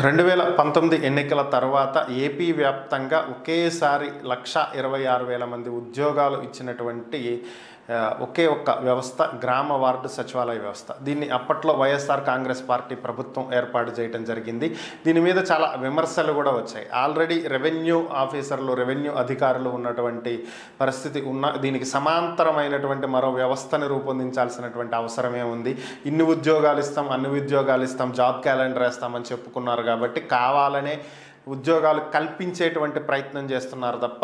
2019 ఎన్నికల తర్వాత ఏపీ వ్యాప్తంగా ఒకేసారి 1,26,000 మంది ఉద్యోగాలు ఇచ్చినటువంటి ఒకే ఒక్క వ్యవస్థ గ్రామ వార్డు సచివాలయ వ్యవస్థ. దీన్ని అప్పట్లో వైఎస్ఆర్ కాంగ్రెస్ పార్టీ ప్రభుత్వం ఏర్పాటు చేయడం జరిగింది. దీని మీద చాలా విమర్శలు కూడా వచ్చాయి. ఆల్రెడీ రెవెన్యూ ఆఫీసర్లు, రెవెన్యూ అధికారులు ఉన్నటువంటి పరిస్థితి దీనికి సమాంతరమైనటువంటి మరో వ్యవస్థను రూపొందించాల్సినటువంటి అవసరమే ఉంది. ఇన్ని ఉద్యోగాలు ఇస్తాం, అన్ని ఉద్యోగాలు ఇస్తాం, జాబ్ క్యాలెండర్ వేస్తామని చెప్పుకున్నారు కాబట్టి కావాలనే ఉద్యోగాలు కల్పించేటువంటి ప్రయత్నం చేస్తున్నారు తప్ప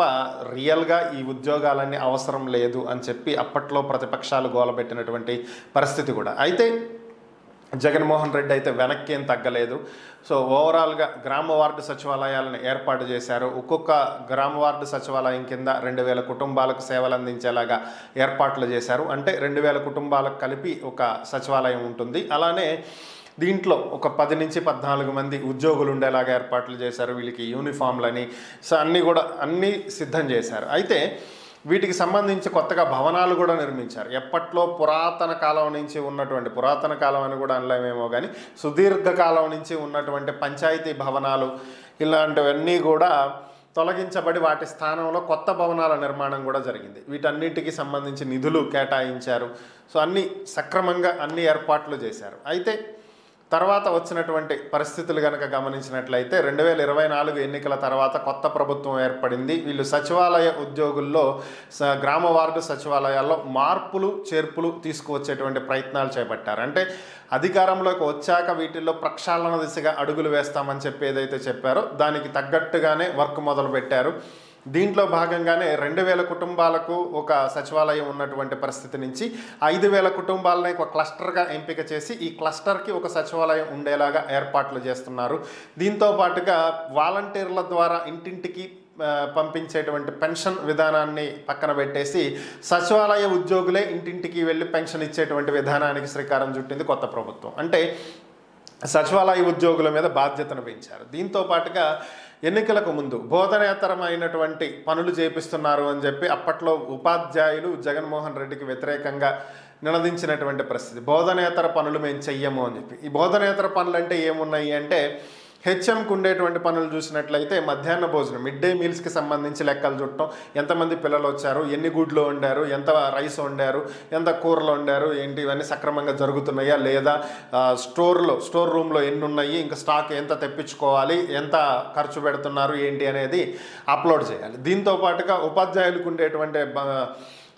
రియల్గా ఈ ఉద్యోగాలన్నీ అవసరం లేదు అని చెప్పి అప్పట్లో ప్రతిపక్షాలు గోలబెట్టినటువంటి పరిస్థితి కూడా. అయితే జగన్మోహన్ రెడ్డి అయితే వెనక్కి ఏం తగ్గలేదు. సో ఓవరాల్గా గ్రామ వార్డు సచివాలయాలను ఏర్పాటు చేశారు. ఒక్కొక్క గ్రామ వార్డు సచివాలయం కింద 2,000 కుటుంబాలకు సేవలు అందించేలాగా ఏర్పాట్లు చేశారు. అంటే 2,000 కుటుంబాలకు కలిపి ఒక సచివాలయం ఉంటుంది. అలానే దీంట్లో ఒక 10 నుంచి 14 మంది ఉద్యోగులు ఉండేలాగా ఏర్పాట్లు చేశారు. వీళ్ళకి యూనిఫామ్లని సో అన్నీ సిద్ధం చేశారు. అయితే వీటికి సంబంధించి కొత్తగా భవనాలు కూడా నిర్మించారు. ఎప్పట్లో పురాతన కాలం నుంచి ఉన్నటువంటి, పురాతన కాలం అని కూడా అనలేమేమో కానీ సుదీర్ఘకాలం నుంచి ఉన్నటువంటి పంచాయతీ భవనాలు ఇలాంటివన్నీ కూడా తొలగించబడి వాటి స్థానంలో కొత్త భవనాల నిర్మాణం కూడా జరిగింది. వీటన్నిటికీ సంబంధించి నిధులు కేటాయించారు. సో అన్నీ సక్రమంగా అన్ని ఏర్పాట్లు చేశారు. అయితే తర్వాత వచ్చినటువంటి పరిస్థితులు కనుక గమనించినట్లయితే 2024 ఎన్నికల తర్వాత కొత్త ప్రభుత్వం ఏర్పడింది. వీళ్ళు సచివాలయ ఉద్యోగుల్లో గ్రామ వార్డు సచివాలయాల్లో మార్పులు చేర్పులు తీసుకువచ్చేటువంటి ప్రయత్నాలు చేపట్టారు. అంటే అధికారంలోకి వచ్చాక వీటిల్లో ప్రక్షాళన దిశగా అడుగులు వేస్తామని చెప్పి ఏదైతే చెప్పారో దానికి తగ్గట్టుగానే వర్క్ మొదలుపెట్టారు. దీంట్లో భాగంగానే 2,000 కుటుంబాలకు ఒక సచివాలయం ఉన్నటువంటి పరిస్థితి నుంచి 5,000 కుటుంబాలని ఒక క్లస్టర్గా ఎంపిక చేసి ఈ క్లస్టర్కి ఒక సచివాలయం ఉండేలాగా ఏర్పాట్లు చేస్తున్నారు. దీంతో పాటుగా వాలంటీర్ల ద్వారా ఇంటింటికి పంపించేటువంటి పెన్షన్ విధానాన్ని పక్కన పెట్టేసి సచివాలయ ఉద్యోగులే ఇంటింటికి వెళ్ళి పెన్షన్ ఇచ్చేటువంటి విధానానికి శ్రీకారం చుట్టింది కొత్త ప్రభుత్వం. అంటే సచివాలయ ఉద్యోగుల మీద బాధ్యతను పెంచారు. దీంతో పాటుగా ఎన్నికలకు ముందు బోధనేతరమైనటువంటి పనులు చేపిస్తున్నారు అని చెప్పి అప్పట్లో ఉపాధ్యాయులు జగన్మోహన్ రెడ్డికి వ్యతిరేకంగా నినదించినటువంటి పరిస్థితి. బోధనేతర పనులు మేము చెయ్యము అని చెప్పి. ఈ బోధనేతర పనులు అంటే ఏమున్నాయి అంటే హెచ్ఎంకు ఉండేటువంటి పనులు చూసినట్లయితే మధ్యాహ్న భోజనం, మిడ్ డే మీల్స్కి సంబంధించి లెక్కలు చుట్టడం, ఎంతమంది పిల్లలు వచ్చారు, ఎన్ని గుడ్లు వండారు, ఎంత రైస్ వండారు, ఎంత కూరలు వండారు, ఏంటి ఇవన్నీ సక్రమంగా జరుగుతున్నాయా లేదా, స్టోర్ రూమ్లో ఎన్ని ఉన్నాయి, ఇంకా స్టాక్ ఎంత తెప్పించుకోవాలి, ఎంత ఖర్చు పెడుతున్నారు ఏంటి అనేది అప్లోడ్ చేయాలి. దీంతో పాటుగా ఉపాధ్యాయులకు ఉండేటువంటి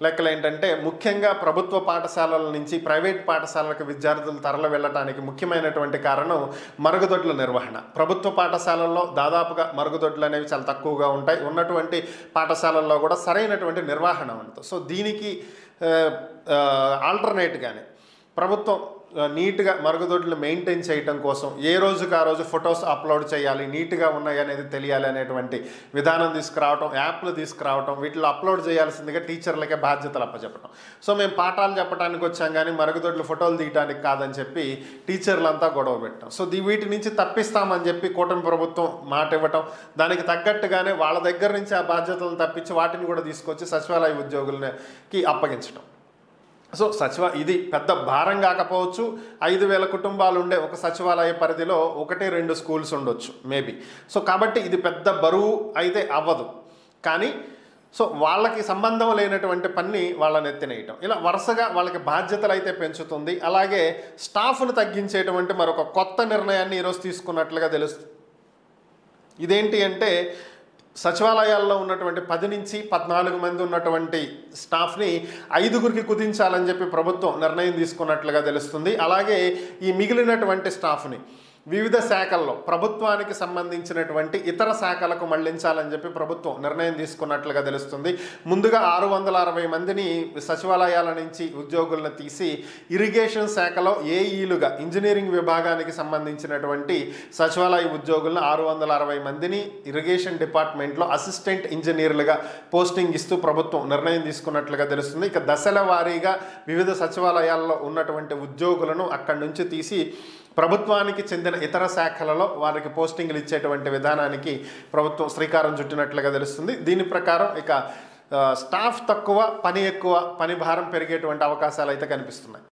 లెక్కలు ఏంటంటే ముఖ్యంగా ప్రభుత్వ పాఠశాలల నుంచి ప్రైవేట్ పాఠశాలలకు విద్యార్థులు తరలి వెళ్ళటానికి ముఖ్యమైనటువంటి కారణం మరుగుదొడ్ల నిర్వహణ. ప్రభుత్వ పాఠశాలల్లో దాదాపుగా మరుగుదొడ్లు అనేవి చాలా తక్కువగా ఉంటాయి. ఉన్నటువంటి పాఠశాలల్లో కూడా సరైనటువంటి నిర్వహణ ఉంటుంది. సో దీనికి ఆల్టర్నేట్గానే ప్రభుత్వం నీట్గా మరుగుదొడ్లు మెయింటైన్ చేయడం కోసం ఏ రోజుకి ఆ రోజు ఫొటోస్ అప్లోడ్ చేయాలి, నీట్గా ఉన్నాయి అనేది తెలియాలి అనేటువంటి విధానం తీసుకురావటం, యాప్లు తీసుకురావటం, వీటిలో అప్లోడ్ చేయాల్సిందిగా టీచర్లకే బాధ్యతలు అప్పచెప్పడం. సో మేము పాఠాలు చెప్పడానికి వచ్చాం కానీ మరుగుదొడ్లు ఫోటోలు తీయడానికి కాదని చెప్పి టీచర్లంతా గొడవ పెట్టాం. సో వీటి నుంచి తప్పిస్తామని చెప్పి కూటమి ప్రభుత్వం మాట ఇవ్వటం, దానికి తగ్గట్టుగానే వాళ్ళ దగ్గర నుంచి ఆ బాధ్యతలను తప్పించి వాటిని కూడా తీసుకొచ్చి సచివాలయ ఉద్యోగులకి అప్పగించడం. సో ఇది పెద్ద భారం కాకపోవచ్చు. 5,000 కుటుంబాలు ఉండే ఒక సచివాలయ పరిధిలో 1-2 స్కూల్స్ ఉండొచ్చు మేబీ. సో కాబట్టి ఇది పెద్ద బరువు అయితే అవ్వదు. కానీ సో వాళ్ళకి సంబంధం లేనటువంటి పని వాళ్ళని ఎత్తినేయటం, ఇలా వరుసగా వాళ్ళకి బాధ్యతలు అయితే పెంచుతుంది. అలాగే స్టాఫ్ను తగ్గించేటువంటి మరొక కొత్త నిర్ణయాన్ని ఈరోజు తీసుకున్నట్లుగా తెలుస్తుంది. ఇదేంటి అంటే సచివాలయాల్లో ఉన్నటువంటి 10 నుంచి 14 మంది ఉన్నటువంటి స్టాఫ్ని 5గురికి కుదించాలని చెప్పి ప్రభుత్వం నిర్ణయం తీసుకున్నట్లుగా తెలుస్తుంది. అలాగే ఈ మిగిలినటువంటి స్టాఫ్ని వివిధ శాఖల్లో ప్రభుత్వానికి సంబంధించినటువంటి ఇతర శాఖలకు మళ్లించాలని చెప్పి ప్రభుత్వం నిర్ణయం తీసుకున్నట్లుగా తెలుస్తుంది. ముందుగా 660 మందిని సచివాలయాల నుంచి ఉద్యోగులను తీసి ఇరిగేషన్ శాఖలో ఏఈలుగా, ఇంజనీరింగ్ విభాగానికి సంబంధించినటువంటి సచివాలయ ఉద్యోగులను 660 మందిని ఇరిగేషన్ డిపార్ట్మెంట్లో అసిస్టెంట్ ఇంజనీర్లుగా పోస్టింగ్ ఇస్తూ ప్రభుత్వం నిర్ణయం తీసుకున్నట్లుగా తెలుస్తుంది. ఇక దశల వారీగా వివిధ సచివాలయాల్లో ఉన్నటువంటి ఉద్యోగులను అక్కడి నుంచి తీసి ప్రభుత్వానికి చెందిన ఇతర శాఖలలో వారికి పోస్టింగ్లు ఇచ్చేటువంటి విధానానికి ప్రభుత్వం శ్రీకారం చుట్టినట్లుగా తెలుస్తుంది. దీని ప్రకారం ఇక స్టాఫ్ తక్కువ, పని ఎక్కువ, పని భారం పెరిగేటువంటి అవకాశాలు అయితే కనిపిస్తున్నాయి.